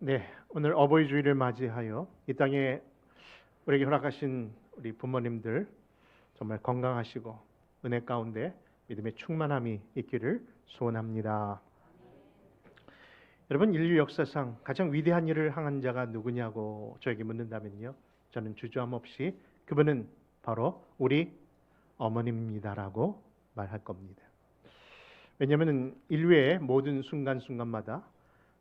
네, 오늘 어버이 주일을 맞이하여 이 땅에 우리에게 허락하신 우리 부모님들 정말 건강하시고 은혜 가운데 믿음의 충만함이 있기를 소원합니다. 여러분, 인류 역사상 가장 위대한 일을 행한 자가 누구냐고 저에게 묻는다면요, 저는 주저함 없이 그분은 바로 우리 어머님입니다라고 말할 겁니다. 왜냐하면 인류의 모든 순간순간마다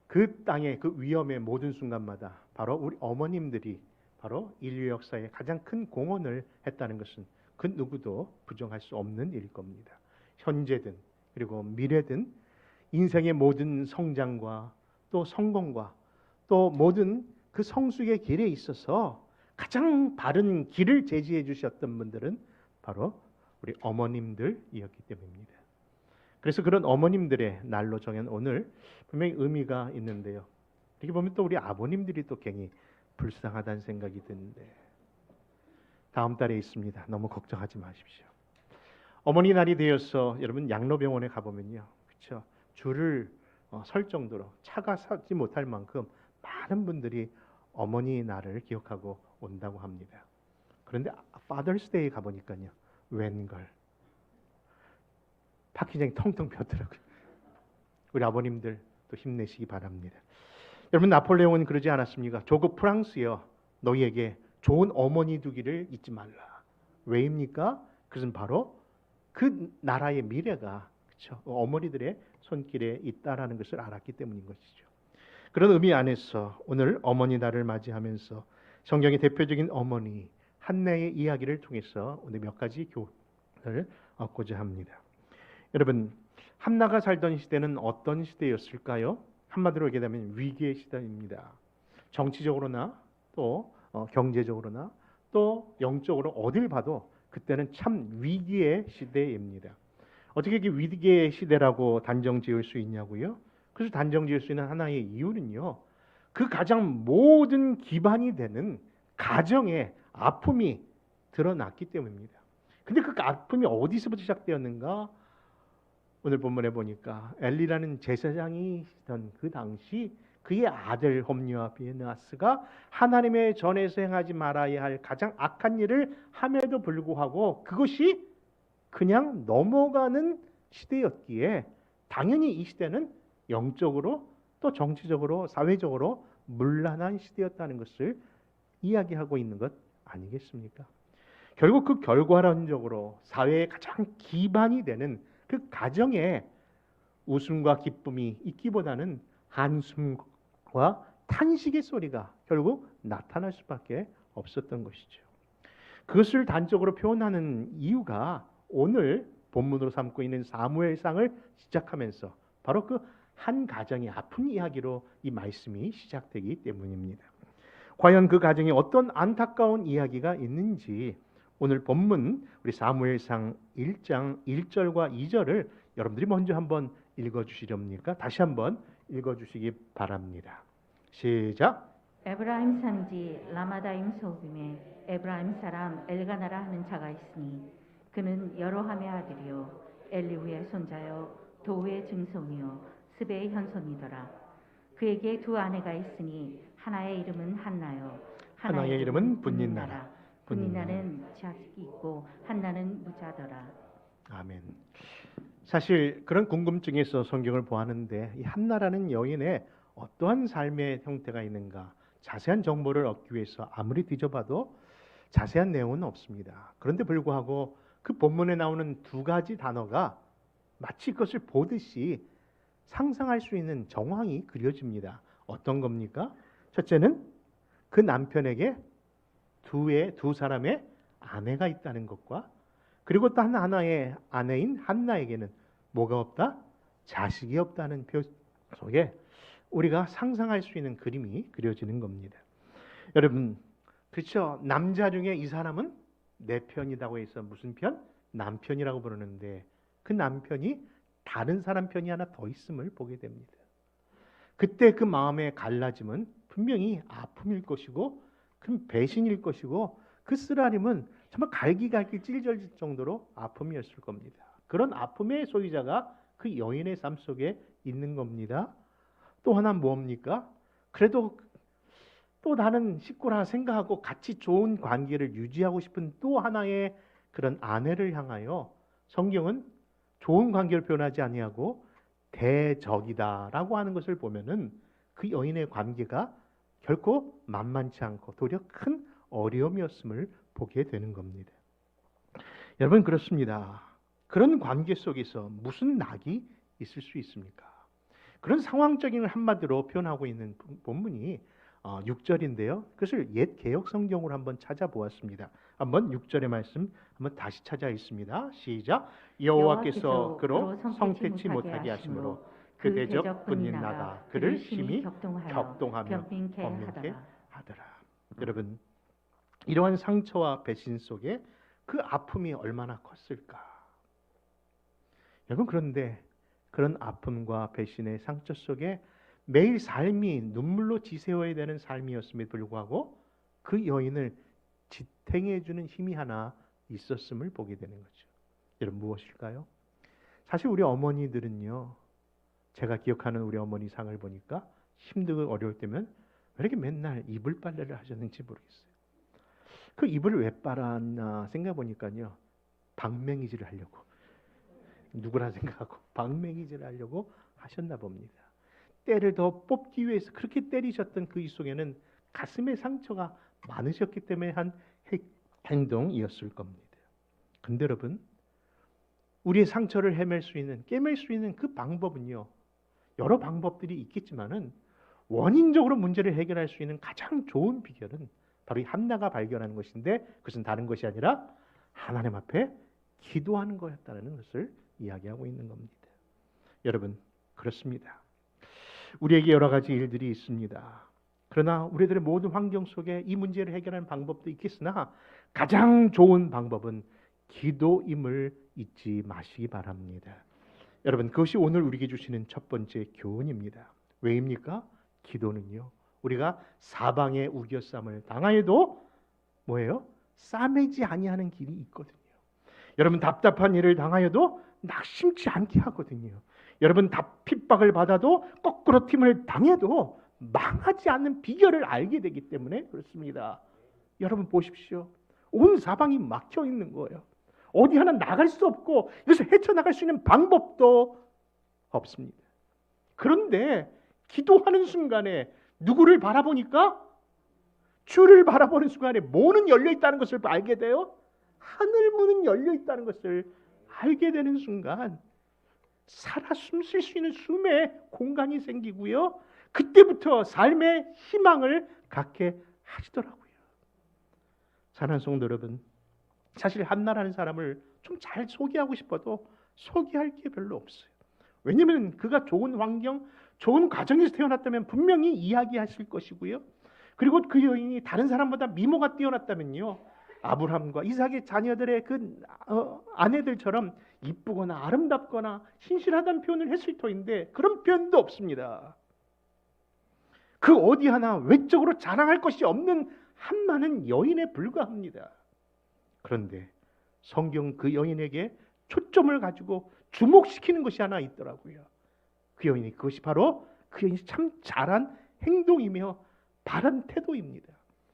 그 땅의 그 위험의 모든 순간마다 바로 우리 어머님들이 바로 인류 역사에 가장 큰 공헌을 했다는 것은 그 누구도 부정할 수 없는 일일 겁니다. 현재든 그리고 미래든 인생의 모든 성장과 또 성공과 또 모든 그 성숙의 길에 있어서 가장 바른 길을 제시해 주셨던 분들은 바로 우리 어머님들이었기 때문입니다. 그래서 그런 어머님들의 날로 정한 오늘 분명히 의미가 있는데요. 이렇게 보면 또 우리 아버님들이 또 괜히 불쌍하다는 생각이 드는데 다음 달에 있습니다. 너무 걱정하지 마십시오. 어머니 날이 되어서 여러분 양로병원에 가보면요, 그렇죠? 줄을 설 정도로 차가 서지 못할 만큼 많은 분들이 어머니 날을 기억하고 온다고 합니다. 그런데 Father's Day 가보니까요, 웬걸 파키장이 텅텅 비었더라고요. 우리 아버님들 또 힘내시기 바랍니다. 여러분, 나폴레옹은 그러지 않았습니까? 조국 프랑스여, 너희에게 좋은 어머니 두기를 잊지 말라. 왜입니까? 그것은 바로 그 나라의 미래가, 그렇죠? 어머니들의 손길에 있다라는 것을 알았기 때문인 것이죠. 그런 의미 안에서 오늘 어머니 날을 맞이하면서 성경의 대표적인 어머니 한나의 이야기를 통해서 오늘 몇 가지 교훈을 얻고자 합니다. 여러분, 한나가 살던 시대는 어떤 시대였을까요? 한마디로 얘기하면 위기의 시대입니다. 정치적으로나 또 경제적으로나 또 영적으로 어딜 봐도 그때는 참 위기의 시대입니다. 어떻게 이게 위기의 시대라고 단정 지을 수 있냐고요? 그래서 단정 지을 수 있는 하나의 이유는요, 그 가장 모든 기반이 되는 가정의 아픔이 드러났기 때문입니다. 근데 그 아픔이 어디서부터 시작되었는가? 오늘 본문에 보니까 엘리라는 제사장이던 그 당시 그의 아들 홈리와 비느하스가 하나님의 전에서 행하지 말아야 할 가장 악한 일을 함에도 불구하고 그것이 그냥 넘어가는 시대였기에 당연히 이 시대는 영적으로 또 정치적으로 사회적으로 문란한 시대였다는 것을 이야기하고 있는 것 아니겠습니까? 결국 그 결과론적으로 사회의 가장 기반이 되는 그 가정에 웃음과 기쁨이 있기보다는 한숨과 탄식의 소리가 결국 나타날 수밖에 없었던 것이죠. 그것을 단적으로 표현하는 이유가 오늘 본문으로 삼고 있는 사무엘상을 시작하면서 바로 그 한 가정의 아픈 이야기로 이 말씀이 시작되기 때문입니다. 과연 그 가정에 어떤 안타까운 이야기가 있는지 오늘 본문 우리 사무엘상 1장 1절과 2절을 여러분들이 먼저 한번 읽어주시렵니까? 다시 한번 읽어주시기 바랍니다. 시작. 에브라임 산지 라마다임 소빔에 에브라임 사람 엘가나라 하는 자가 있으니 그는 여로함의 아들이요 엘리후의 손자요 도우의 증손이요 스베의 현손이더라. 그에게 두 아내가 있으니 하나의 이름은 한나요 하나의 이름은 분닌나라. 분닌나는 자식이 있고 한나는 무자더라. 아멘. 사실 그런 궁금증에서 성경을 보았는데 이 한나라는 여인의 어떠한 삶의 형태가 있는가 자세한 정보를 얻기 위해서 아무리 뒤져봐도 자세한 내용은 없습니다. 그런데 불구하고 그 본문에 나오는 두 가지 단어가 마치 그것을 보듯이 상상할 수 있는 정황이 그려집니다. 어떤 겁니까? 첫째는 그 남편에게 두 사람의 아내가 있다는 것과 그리고 또 하나의 아내인 한나에게는 뭐가 없다? 자식이 없다는 표 속에 우리가 상상할 수 있는 그림이 그려지는 겁니다. 여러분, 그렇죠? 남자 중에 이 사람은 내 편이라고 해서 무슨 편? 남편이라고 부르는데 그 남편이 다른 사람 편이 하나 더 있음을 보게 됩니다. 그때 그 마음의 갈라짐은 분명히 아픔일 것이고 큰 배신일 것이고 그 쓰라림은 정말 갈기갈기 찢어질 정도로 아픔이었을 겁니다. 그런 아픔의 소유자가 그 여인의 삶 속에 있는 겁니다. 또 하나 뭡니까? 그래도 또 나는 식구라 생각하고 같이 좋은 관계를 유지하고 싶은 또 하나의 그런 아내를 향하여 성경은 좋은 관계를 표현하지 아니하고 대적이다라고 하는 것을 보면은 그 여인의 관계가 결코 만만치 않고 도리어 큰 어려움이었음을 보게 되는 겁니다. 여러분 그렇습니다. 그런 관계 속에서 무슨 낙이 있을 수 있습니까? 그런 상황적인 한마디로 표현하고 있는 본문이 6절인데요. 그것을 옛 개역 성경으로 한번 찾아보았습니다. 한번 6절의 말씀 한번 다시 찾아 있습니다. 시작. 여호와께서 그로 성택치 못하게 하심으로 그 대적뿐인 나가 그를 심히 격동하며 범민케 하더라. 여러분 이러한 상처와 배신 속에 그 아픔이 얼마나 컸을까? 여러분 그런데 그런 아픔과 배신의 상처 속에 매일 삶이 눈물로 지새워야 되는 삶이었음에도 불구하고 그 여인을 지탱해 주는 힘이 하나 있었음을 보게 되는 거죠. 여러분 무엇일까요? 사실 우리 어머니들은요. 제가 기억하는 우리 어머니 상을 보니까 힘들고 어려울 때면 왜 이렇게 맨날 이불 빨래를 하셨는지 모르겠어요. 그 이불을 왜 빨았나 생각해 보니까요. 방맹이질을 하려고. 누구라 생각하고 방맹이질을 하려고 하셨나 봅니다. 때를 더 뽑기 위해서 그렇게 때리셨던 그 속에는 가슴의 상처가 많으셨기 때문에 한 행동이었을 겁니다. 근데 여러분 우리의 상처를 헤맬 수 있는 깨맬 수 있는 그 방법은요. 여러 방법들이 있겠지만은 원인적으로 문제를 해결할 수 있는 가장 좋은 비결은 바로 이 한나가 발견하는 것인데 그것은 다른 것이 아니라 하나님 앞에 기도하는 거였다는 것을 이야기하고 있는 겁니다. 여러분 그렇습니다. 우리에게 여러 가지 일들이 있습니다. 그러나 우리들의 모든 환경 속에 이 문제를 해결하는 방법도 있겠으나 가장 좋은 방법은 기도임을 잊지 마시기 바랍니다. 여러분 그것이 오늘 우리에게 주시는 첫 번째 교훈입니다. 왜입니까? 기도는요. 우리가 사방의 우겨쌈을 당하여도 뭐예요? 싸매지 아니하는 길이 있거든요. 여러분 답답한 일을 당하여도 낙심치 않게 하거든요. 여러분 핍박을 받아도 거꾸로 팀을 당해도 망하지 않는 비결을 알게 되기 때문에 그렇습니다. 여러분 보십시오. 온 사방이 막혀 있는 거예요. 어디 하나 나갈 수 없고 이것을 헤쳐나갈 수 있는 방법도 없습니다. 그런데 기도하는 순간에 누구를 바라보니까 주를 바라보는 순간에 문은 열려 있다는 것을 알게 돼요. 하늘 문은 열려 있다는 것을 알게 되는 순간 살아 숨 쉴 수 있는 숨의 공간이 생기고요. 그때부터 삶의 희망을 갖게 하시더라고요. 사랑하는 성도 여러분, 사실 한나라는 사람을 좀 잘 소개하고 싶어도 소개할 게 별로 없어요. 왜냐하면 그가 좋은 환경, 좋은 가정에서 태어났다면 분명히 이야기하실 것이고요. 그리고 그 여인이 다른 사람보다 미모가 뛰어났다면요. 아브라함과 이삭의 자녀들의 그 아내들처럼 이쁘거나 아름답거나 신실하다는 표현을 했을 터인데 그런 표현도 없습니다. 그 어디 하나 외적으로 자랑할 것이 없는 한많은 여인에 불과합니다. 그런데 성경 그 여인에게 초점을 가지고 주목시키는 것이 하나 있더라고요. 그 여인이 그것이 바로 그 여인이 참 잘한 행동이며 바른 태도입니다.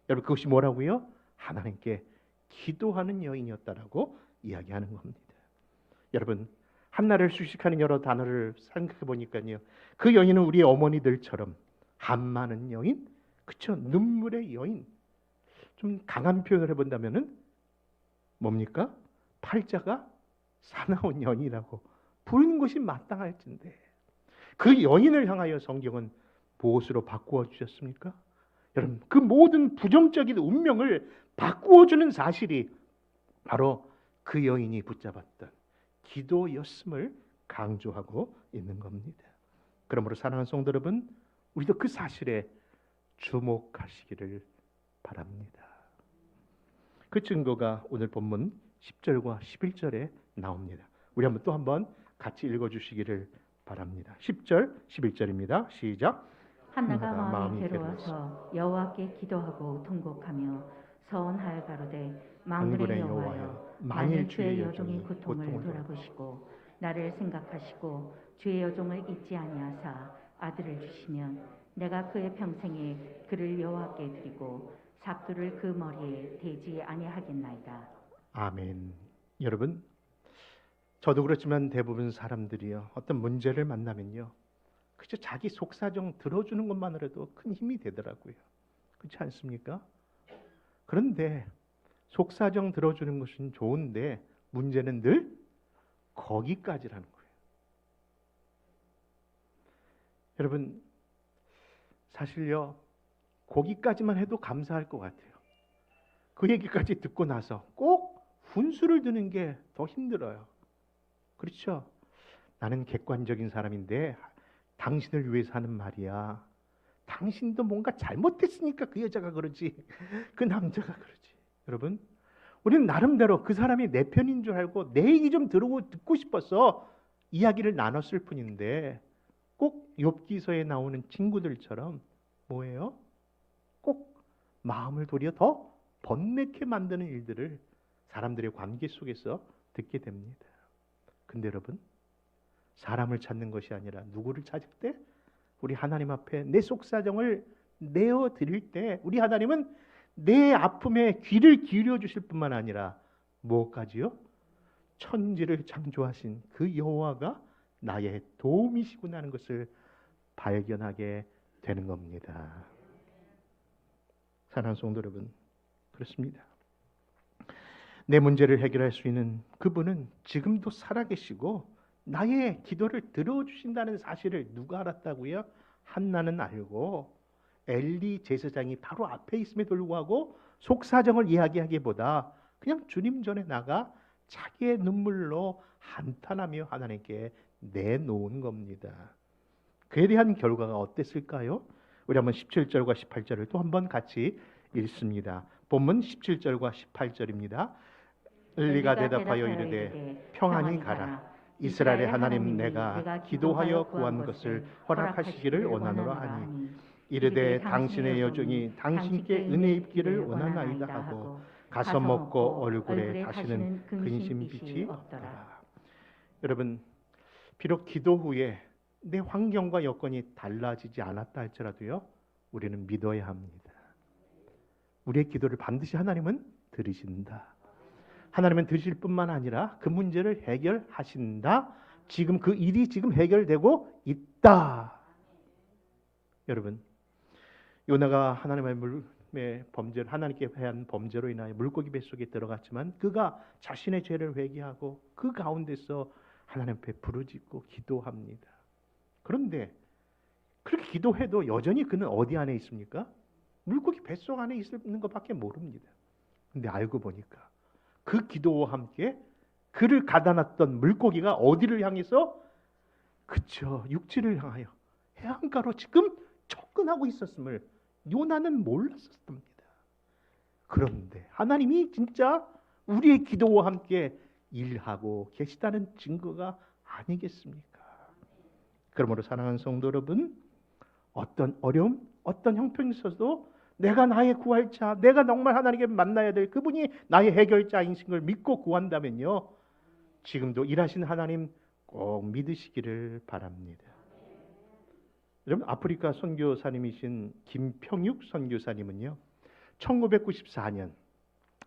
여러분 그것이 뭐라고요? 하나님께 기도하는 여인이었다라고 이야기하는 겁니다. 여러분 한나를 수식하는 여러 단어를 생각해 보니까요. 그 여인은 우리의 어머니들처럼 한많은 여인, 그쵸? 눈물의 여인. 좀 강한 표현을 해본다면은 뭡니까? 팔자가 사나운 여인이라고 부르는 것이 마땅할진데 그 여인을 향하여 성경은 무엇으로 바꾸어 주셨습니까? 여러분 그 모든 부정적인 운명을 바꾸어주는 사실이 바로 그 여인이 붙잡았던 기도였음을 강조하고 있는 겁니다. 그러므로 사랑하는 성도 여러분, 우리도 그 사실에 주목하시기를 바랍니다. 그 증거가 오늘 본문 10절과 11절에 나옵니다. 우리 또 한번 같이 읽어주시기를 바랍니다. 10절, 11절입니다. 시작. 한나가 마음이 괴로워서 여호와께 기도하고 통곡하며 서원하여 가로되 만군의 여호와여 만일 주의 여종의 고통을 돌아보시고 나를 생각하시고 주의 여종을 잊지 아니하사 아들을 주시면 내가 그의 평생에 그를 여호와께 드리고 삭두를 그 머리에 대지 아니하겠나이다. 아멘. 여러분, 저도 그렇지만 대부분 사람들이요, 어떤 문제를 만나면요, 그저 자기 속사정 들어주는 것만으로도 큰 힘이 되더라고요. 그렇지 않습니까? 그런데 속사정 들어주는 것은 좋은데 문제는 늘 거기까지라는 거예요. 여러분, 사실요, 거기까지만 해도 감사할 것 같아요. 그 얘기까지 듣고 나서 꼭 훈수를 두는 게 더 힘들어요. 그렇죠? 나는 객관적인 사람인데 당신을 위해서 하는 말이야. 당신도 뭔가 잘못했으니까 그 여자가 그러지, 그 남자가 그러지. 여러분, 우리는 나름대로 그 사람이 내 편인 줄 알고 내 얘기 좀 듣고 싶어서 이야기를 나눴을 뿐인데, 꼭 욥기서에 나오는 친구들처럼 뭐예요? 꼭 마음을 도리어 더 번뇌케 만드는 일들을 사람들의 관계 속에서 듣게 됩니다. 근데 여러분, 사람을 찾는 것이 아니라 누구를 찾을 때? 우리 하나님 앞에 내 속사정을 내어드릴 때 우리 하나님은 내 아픔에 귀를 기울여 주실 뿐만 아니라 무엇까지요? 천지를 창조하신 그 여호와가 나의 도움이시구나 하는 것을 발견하게 되는 겁니다. 사랑하는 성도 여러분, 그렇습니다. 내 문제를 해결할 수 있는 그분은 지금도 살아계시고 나의 기도를 들어주신다는 사실을 누가 알았다고요? 한나는 알고 엘리 제사장이 바로 앞에 있음에도 불구하고 속사정을 이야기하기보다 그냥 주님 전에 나가 자기의 눈물로 한탄하며 하나님께 내놓은 겁니다. 그에 대한 결과가 어땠을까요? 우리 한번 17절과 18절을 또 한번 같이 읽습니다. 본문 17절과 18절입니다. 엘리가 대답하여 이르되 평안히 가라. 이스라엘의 하나님 내가 기도하여 구한 것을 허락하시기를 원하노라 하니 이르되 당신의 여종이 당신께 은혜 입기를 원하나이다 하고 가서 먹고 얼굴에 다시는 근심빛이 없더라. 여러분, 비록 기도 후에 내 환경과 여건이 달라지지 않았다 할지라도요, 우리는 믿어야 합니다. 우리의 기도를 반드시 하나님은 들으신다. 하나님은 들으실 뿐만 아니라 그 문제를 해결하신다. 지금 그 일이 지금 해결되고 있다. 여러분, 요나가 하나님의 범죄를, 하나님께 대한 범죄로 인하여 물고기 뱃속에 들어갔지만 그가 자신의 죄를 회개하고 그 가운데서 하나님 앞에 부르짖고 기도합니다. 그런데 그렇게 기도해도 여전히 그는 어디 안에 있습니까? 물고기 뱃속 안에 있는 것밖에 모릅니다. 근데 알고 보니까 그 기도와 함께 그를 가다놨던 물고기가 어디를 향해서? 그쵸, 육지를 향하여 해안가로 지금 접근하고 있었음을 요나는 몰랐었습니다. 그런데 하나님이 진짜 우리의 기도와 함께 일하고 계시다는 증거가 아니겠습니까? 그러므로 사랑하는 성도 여러분, 어떤 어려움, 어떤 형편이 있어도 내가 나의 구할자, 내가 정말 하나님께 만나야 될 그분이 나의 해결자이신 걸 믿고 구한다면요, 지금도 일하신 하나님 꼭 믿으시기를 바랍니다. 여러분, 아프리카 선교사님이신 김평육 선교사님은요, 1994년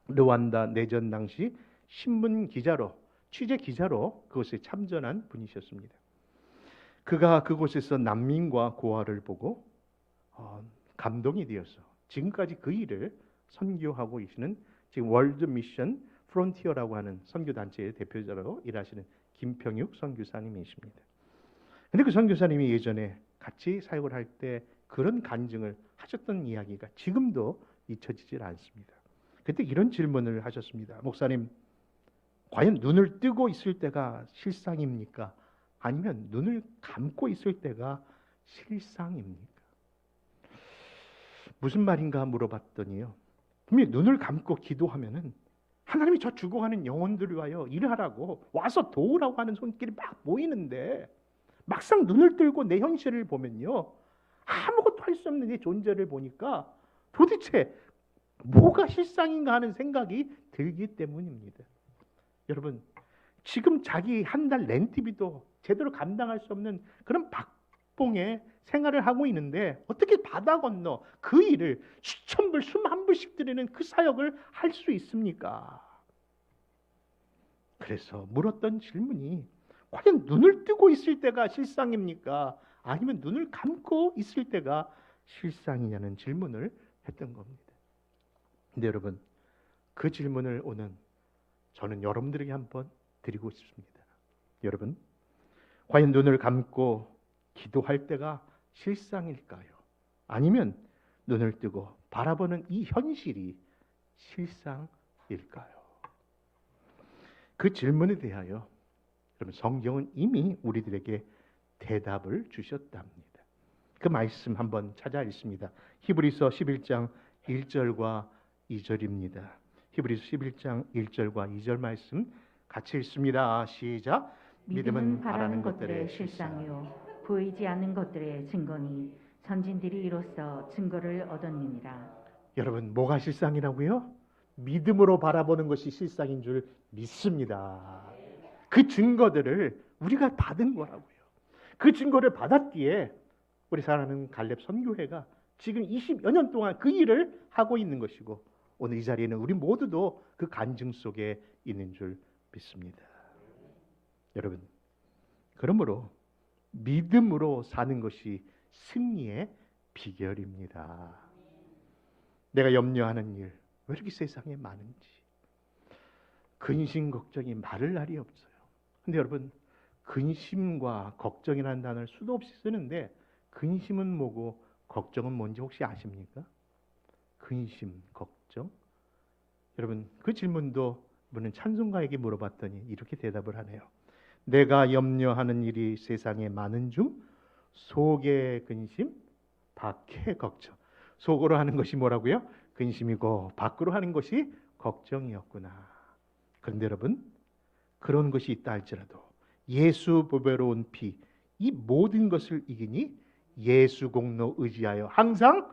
르완다 내전 당시 신문 기자로, 취재 기자로 그곳에 참전한 분이셨습니다. 그가 그곳에서 난민과 고아를 보고 감동이 되어서 지금까지 그 일을 선교하고 계시는 지금 월드 미션 프론티어라고 하는 선교 단체의 대표자로 일하시는 김평육 선교사님이십니다. 그런데 그 선교사님이 예전에 같이 사역을 할 때 그런 간증을 하셨던 이야기가 지금도 잊혀지질 않습니다. 그때 이런 질문을 하셨습니다. 목사님, 과연 눈을 뜨고 있을 때가 실상입니까? 아니면 눈을 감고 있을 때가 실상입니까? 무슨 말인가 물어봤더니요, 분명히 눈을 감고 기도하면은 하나님이 저 죽어가는 영혼들을 위하여 일하라고 와서 도우라고 하는 손길이 막 보이는데, 막상 눈을 뜨고 내 현실을 보면요, 아무것도 할 수 없는 내 존재를 보니까 도대체 뭐가 실상인가 하는 생각이 들기 때문입니다. 여러분, 지금 자기 한 달 렌트비도 제대로 감당할 수 없는 그런 박봉의 생활을 하고 있는데 어떻게 바다 건너 그 일을 수천 불, 수만 불씩 드리는 그 사역을 할 수 있습니까? 그래서 물었던 질문이 과연 눈을 뜨고 있을 때가 실상입니까? 아니면 눈을 감고 있을 때가 실상이냐는 질문을 했던 겁니다. 근데 여러분, 그 질문을 오늘 저는 여러분들에게 한번 드리고 싶습니다. 여러분, 과연 눈을 감고 기도할 때가 실상일까요? 아니면 눈을 뜨고 바라보는 이 현실이 실상일까요? 그 질문에 대하여 여러분, 성경은 이미 우리들에게 대답을 주셨답니다. 그 말씀 한번 찾아 읽습니다. 히브리서 11장 1절과 2절입니다. 히브리서 11장 1절과 2절 말씀 같이 읽습니다. 시작. 믿음은 바라는 것들의 실상이요 보이지 않는 것들의 증거니 선진들이 이로써 증거를 얻었느니라. 여러분, 뭐가 실상이라고요? 믿음으로 바라보는 것이 실상인 줄 믿습니다. 그 증거들을 우리가 받은 거라고요. 그 증거를 받았기에 우리 사랑하는 갈렙 선교회가 지금 20여 년 동안 그 일을 하고 있는 것이고, 오늘 이 자리에는 우리 모두도 그 간증 속에 있는 줄 믿습니다. 여러분, 그러므로 믿음으로 사는 것이 승리의 비결입니다. 내가 염려하는 일, 왜 이렇게 세상에 많은지, 근심 걱정이 마를 날이 없어요. 근데 여러분, 근심과 걱정이라는 단어를 수도 없이 쓰는데 근심은 뭐고 걱정은 뭔지 혹시 아십니까? 근심, 걱정? 여러분, 그 질문도 이번엔 찬송가에게 물어봤더니 이렇게 대답을 하네요. 내가 염려하는 일이 세상에 많은 중 속의 근심, 밖의 걱정. 속으로 하는 것이 뭐라고요? 근심이고 밖으로 하는 것이 걱정이었구나. 그런데 여러분, 그런 것이 있다 할지라도 예수 보배로 온 피, 이 모든 것을 이기니 예수 공로 의지하여 항상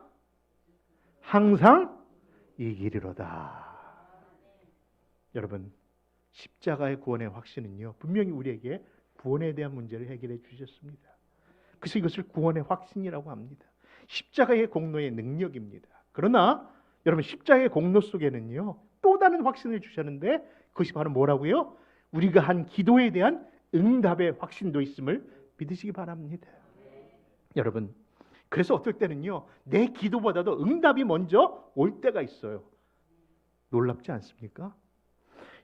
이기리로다. 여러분, 십자가의 구원의 확신은요, 분명히 우리에게 구원에 대한 문제를 해결해 주셨습니다. 그래서 이것을 구원의 확신이라고 합니다. 십자가의 공로의 능력입니다. 그러나 여러분, 십자가의 공로 속에는요, 또 다른 확신을 주셨는데 그것이 바로 뭐라고요? 우리가 한 기도에 대한 응답의 확신도 있음을 믿으시기 바랍니다. 여러분, 그래서 어떨 때는요, 내 기도보다도 응답이 먼저 올 때가 있어요. 놀랍지 않습니까?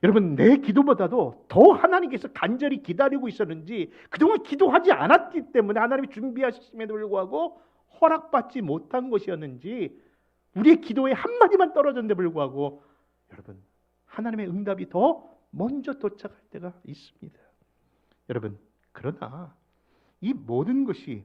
여러분, 내 기도보다도 더 하나님께서 간절히 기다리고 있었는지, 그동안 기도하지 않았기 때문에 하나님이 준비하셨음에도 불구하고 허락받지 못한 것이었는지, 우리의 기도에 한마디만 떨어졌는데 불구하고 여러분, 하나님의 응답이 더 먼저 도착할 때가 있습니다. 여러분, 그러나 이 모든 것이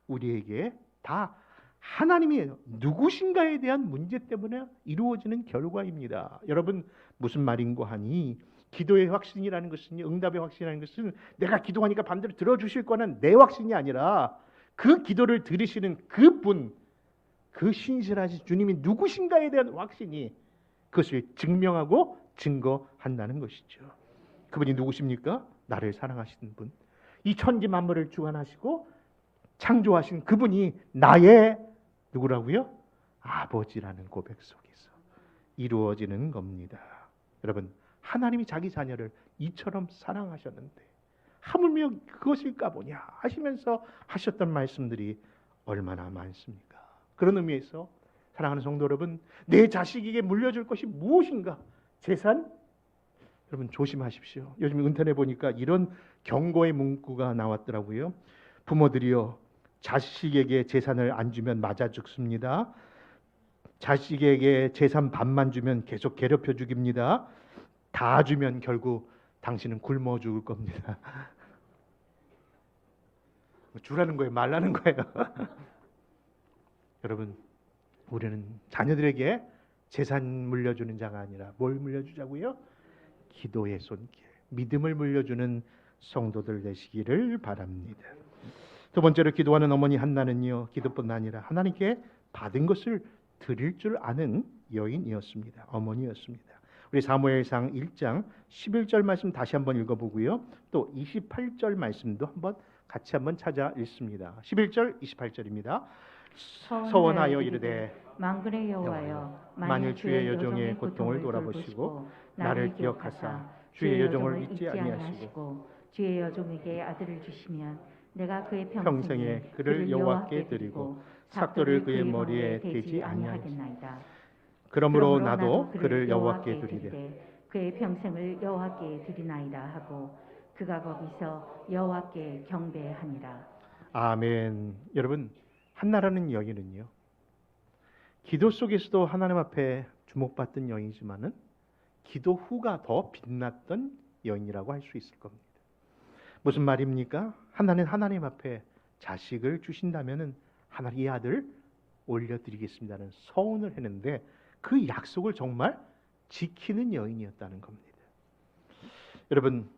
우리에게 다 하나님이 누구신가에 대한 문제 때문에 이루어지는 결과입니다. 여러분, 무슨 말인고 하니, 기도의 확신이라는 것은, 응답의 확신이라는 것은 내가 기도하니까 반대로 들어주실 거는 내 확신이 아니라 그 기도를 들으시는 그분, 그 신실하신 주님이 누구신가에 대한 확신이 그것을 증명하고 증거한다는 것이죠. 그분이 누구십니까? 나를 사랑하시는 분, 이 천지 만물을 주관하시고 창조하신 그분이 나의 누구라고요? 아버지라는 고백 속에서 이루어지는 겁니다. 여러분, 하나님이 자기 자녀를 이처럼 사랑하셨는데 하물며 그것일까 보냐 하시면서 하셨던 말씀들이 얼마나 많습니까? 그런 의미에서 사랑하는 성도 여러분, 내 자식에게 물려줄 것이 무엇인가? 재산? 여러분, 조심하십시오. 요즘 인터넷 보니까 이런 경고의 문구가 나왔더라고요. 부모들이요, 자식에게 재산을 안 주면 맞아 죽습니다. 자식에게 재산 반만 주면 계속 괴롭혀 죽입니다. 다 주면 결국 당신은 굶어 죽을 겁니다. 주라는 거예요? 말라는 거예요? 여러분, 우리는 자녀들에게 재산 물려주는 자가 아니라 뭘 물려주자고요? 기도의 손길, 믿음을 물려주는 성도들 되시기를 바랍니다. 두 번째로, 기도하는 어머니 한나는요, 기도뿐 아니라 하나님께 받은 것을 드릴 줄 아는 여인이었습니다. 어머니였습니다. 우리 사무엘상 1장 11절 말씀 다시 한번 읽어보고요, 또 28절 말씀도 한번 같이 한번 찾아 읽습니다. 11절 28절입니다. 서원하여 이르되 만군의 여호와여 만일 주의 여종의 고통을 돌아보시고 나를 기억하사 주의 여종을 잊지 아니하시고 주의 여종에게 아들을 주시면 내가 그의 평생에 그를 여호와께 드리고 삭도를 그의 머리에 대지 아니하겠나이다. 그러므로 나도 그를 여호와께 드리되 그의 평생을 여호와께 드리나이다 하고 그가 거기서 여호와께 경배하니라. 아멘. 여러분, 한나라는 여인은요, 기도 속에서도 하나님 앞에 주목받던 여인이지만은 기도 후가 더 빛났던 여인이라고 할 수 있을 겁니다. 무슨 말입니까? 하나는 하나님 앞에 자식을 주신다면은 하나님 이 아들 올려드리겠습니다는 서원을 했는데 그 약속을 정말 지키는 여인이었다는 겁니다. 여러분,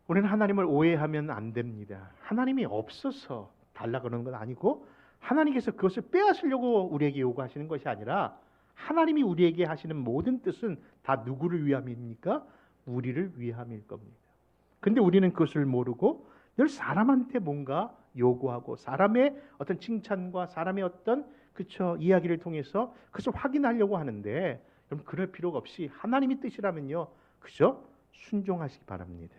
우리는 하나님을 오해하면 안 됩니다. 하나님이 없어서 달라 그러는 건 아니고 하나님께서 그것을 빼앗으려고 우리에게 요구하시는 것이 아니라 하나님이 우리에게 하시는 모든 뜻은 다 누구를 위함입니까? 우리를 위함일 겁니다. 근데 우리는 그것을 모르고 늘 사람한테 뭔가 요구하고 사람의 어떤 칭찬과 사람의 어떤 이야기를 통해서 그것을 확인하려고 하는데 그럼 그럴 필요가 없이 하나님의 뜻이라면요, 그죠? 순종하시기 바랍니다.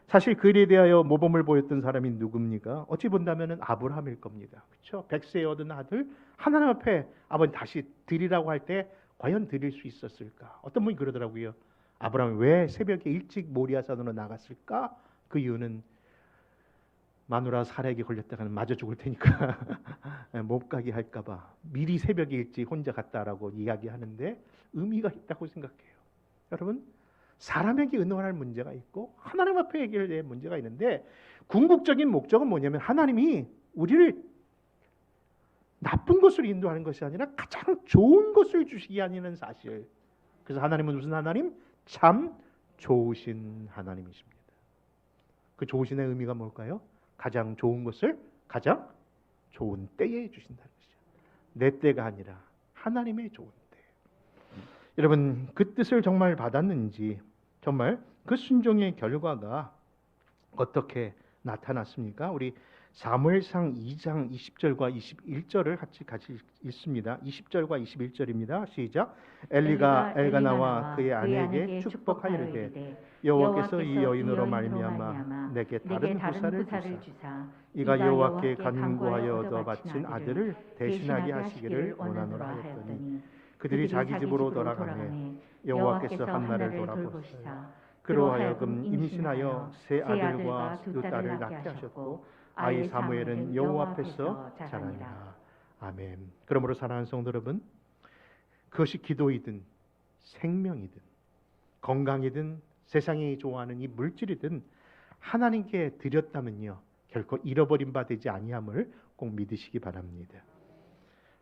사실 그 일에 대하여 모범을 보였던 사람이 누굽니까? 어찌 본다면 아브라함일 겁니다. 그렇죠? 100세에 얻은 아들 하나님 앞에 아버지 다시 드리라고 할 때 과연 드릴 수 있었을까? 어떤 분이 그러더라고요. 아브라함이 왜 새벽에 일찍 모리아산으로 나갔을까? 그 이유는 마누라 사라에게 걸렸다가는 맞아 죽을 테니까 못 가게 할까 봐 미리 새벽에 일찍 혼자 갔다라고 이야기하는데 의미가 있다고 생각해요. 여러분, 사람에게 의논할 문제가 있고 하나님 앞에 해결될 문제가 있는데 궁극적인 목적은 뭐냐면 하나님이 우리를 나쁜 것으로 인도하는 것이 아니라 가장 좋은 것을 주시게 하는 사실. 그래서 하나님은 무슨 하나님? 참 좋으신 하나님이십니다. 그 좋으신의 의미가 뭘까요? 가장 좋은 것을 가장 좋은 때에 주신다는 것이죠. 내 때가 아니라 하나님의 좋은 때. 여러분, 그 뜻을 정말 받았는지, 정말 그 순종의 결과가 어떻게 나타났습니까? 우리 사무엘상 2장 20절과 21절을 같이 읽습니다. 20절과 21절입니다. 시작. 엘리가 엘가나와 그의 아내에게 축복하이르되 여호와께서 이 여인으로 말미암아 내게 다른 부사를 주사 이가 여호와께 간구하여 얻어 바친 아들을 대신하게 하시기를 원하노라 하였더니 그들이 자기 집으로 돌아가매 여호와께서 한나를 돌아보시사 그로 하여금 임신하여 세 아들과 두 딸을 낳게 하셨고 아이 사무엘은 여호와 앞에서 자라니라. 아멘. 그러므로 사랑하는 성도 여러분, 그것이 기도이든 생명이든 건강이든 세상이 좋아하는 이 물질이든 하나님께 드렸다면요 결코 잃어버린 바 되지 아니함을 꼭 믿으시기 바랍니다.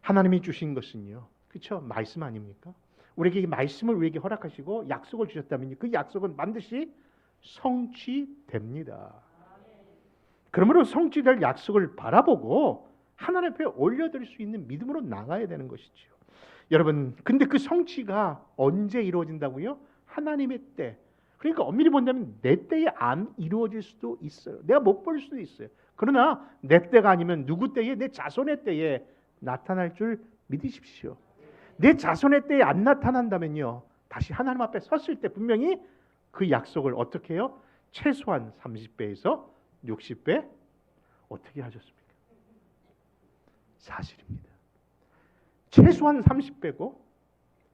하나님이 주신 것은요, 그렇죠? 말씀 아닙니까? 우리에게 이 말씀을 우리에게 허락하시고 약속을 주셨다면 그 약속은 반드시 성취됩니다. 그러므로 성취될 약속을 바라보고 하나님 앞에 올려드릴 수 있는 믿음으로 나가야 되는 것이죠. 여러분, 근데 그 성취가 언제 이루어진다고요? 하나님의 때. 그러니까 엄밀히 본다면 내 때에 안 이루어질 수도 있어요. 내가 못 볼 수도 있어요. 그러나 내 때가 아니면 누구 때에? 내 자손의 때에 나타날 줄 믿으십시오. 내 자손의 때에 안 나타난다면요 다시 하나님 앞에 섰을 때 분명히 그 약속을 어떻게 해요? 최소한 30배에서 60배 어떻게 하셨습니까? 사실입니다. 최소한 30배고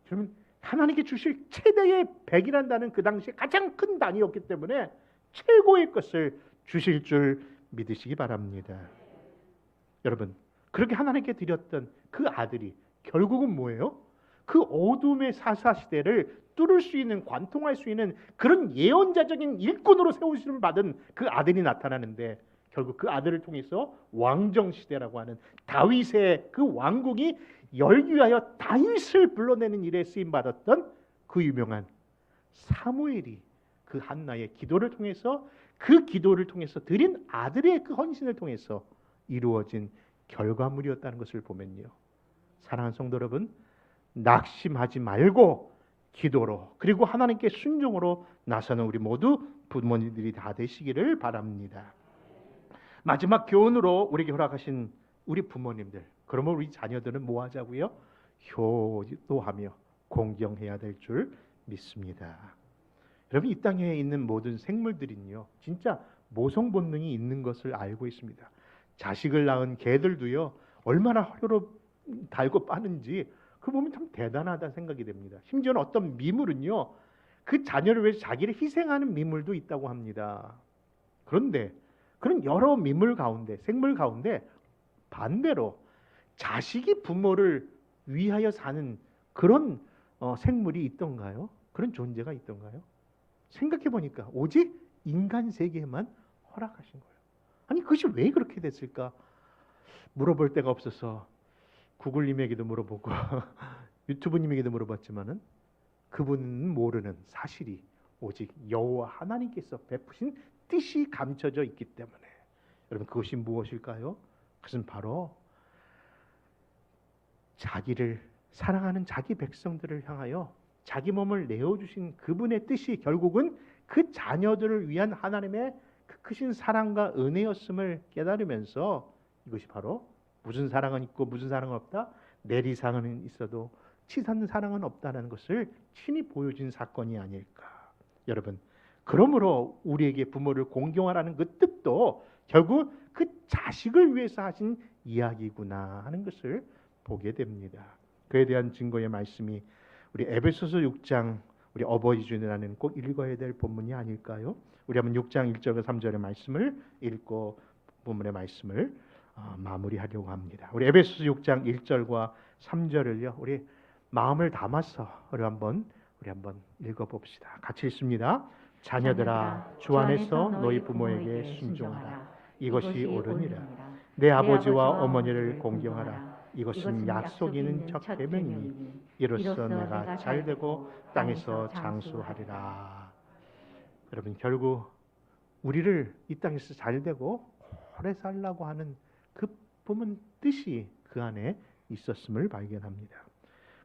그러면 하나님께 주실 최대의 100이란다는 그 당시에 가장 큰 단위였기 때문에 최고의 것을 주실 줄 믿으시기 바랍니다. 여러분, 그렇게 하나님께 드렸던 그 아들이 결국은 뭐예요? 그 어둠의 사사시대를 뚫을 수 있는, 관통할 수 있는 그런 예언자적인 일꾼으로 세우심을 받은 그 아들이 나타나는데 결국 그 아들을 통해서 왕정시대라고 하는 다윗의 그 왕국이 열기 위하여 다윗을 불러내는 일에 쓰임받았던 그 유명한 사무엘이 그 한나의 기도를 통해서 그 기도를 통해서 드린 아들의 그 헌신을 통해서 이루어진 결과물이었다는 것을 보면요, 사랑하는 성도 여러분, 낙심하지 말고 기도로 그리고 하나님께 순종으로 나서는 우리 모두 부모님들이 다 되시기를 바랍니다. 마지막 교훈으로 우리에게 허락하신 우리 부모님들, 그러면 우리 자녀들은 뭐 하자고요? 효도하며 공경해야 될 줄 믿습니다. 여러분, 이 땅에 있는 모든 생물들은요, 진짜 모성 본능이 있는 것을 알고 있습니다. 자식을 낳은 개들도요, 얼마나 혀로 달고 빠는지 그 보면 참 대단하다 생각이 됩니다. 심지어는 어떤 미물은요, 그 자녀를 위해서 자기를 희생하는 미물도 있다고 합니다. 그런데 그런 여러 미물 가운데, 생물 가운데 반대로 자식이 부모를 위하여 사는 그런 생물이 있던가요? 그런 존재가 있던가요? 생각해 보니까 오직 인간 세계에만 허락하신 거예요. 아니, 그것이 왜 그렇게 됐을까? 물어볼 데가 없어서 구글님에게도 물어보고 유튜브님에게도 물어봤지만은 그분은 모르는 사실이 오직 여호와 하나님께서 베푸신 뜻이 감춰져 있기 때문에, 여러분, 그것이 무엇일까요? 그것은 바로 자기를 사랑하는 자기 백성들을 향하여 자기 몸을 내어주신 그분의 뜻이 결국은 그 자녀들을 위한 하나님의 그 크신 사랑과 은혜였음을 깨달으면서, 이것이 바로 무슨 사랑은 있고 무슨 사랑은 없다, 내리사랑은 있어도 치사한 사랑은 없다는 것을 친히 보여준 사건이 아닐까. 여러분, 그러므로 우리에게 부모를 공경하라는 그 뜻도 결국 그 자식을 위해서 하신 이야기구나 하는 것을 보게 됩니다. 그에 대한 증거의 말씀이 우리 에베소서 6장, 우리 어버이 주일날에는 꼭 읽어야 될 본문이 아닐까요? 우리 한번 6장 1절과 3절의 말씀을 읽고 본문의 말씀을 마무리하려고 합니다. 우리 에베소서 6장 1절과 3절을요, 우리 마음을 담아서 우리 한번 읽어봅시다. 같이 읽습니다. 자녀들아, 주 안에서 너희 부모에게 순종하라. 이것이 옳으니라. 내 아버지와 어머니를 공경하라. 이것은 약속 있는 첫 계명이니 이로써 내가 잘되고 땅에서 장수하리라. 여러분, 결국 우리를 이 땅에서 잘되고 오래 살라고 하는 그 부분 뜻이 그 안에 있었음을 발견합니다.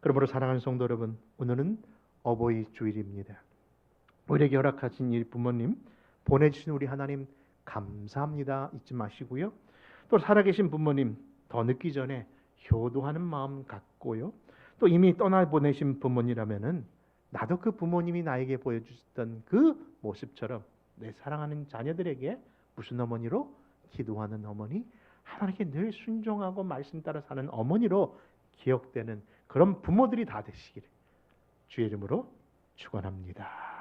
그러므로 사랑하는 성도 여러분, 오늘은 어버이 주일입니다. 우리에게 허락하신 이 부모님, 보내주신 우리 하나님 감사합니다 잊지 마시고요. 또 살아계신 부모님 더 늦기 전에 효도하는 마음 갖고요. 또 이미 떠나보내신 부모님이라면은 나도 그 부모님이 나에게 보여주셨던 그 모습처럼 내 사랑하는 자녀들에게 무슨 어머니로? 기도하는 어머니, 하나님께 늘 순종하고 말씀 따라 사는 어머니로 기억되는 그런 부모들이 다 되시기를 주의 이름으로 축원합니다.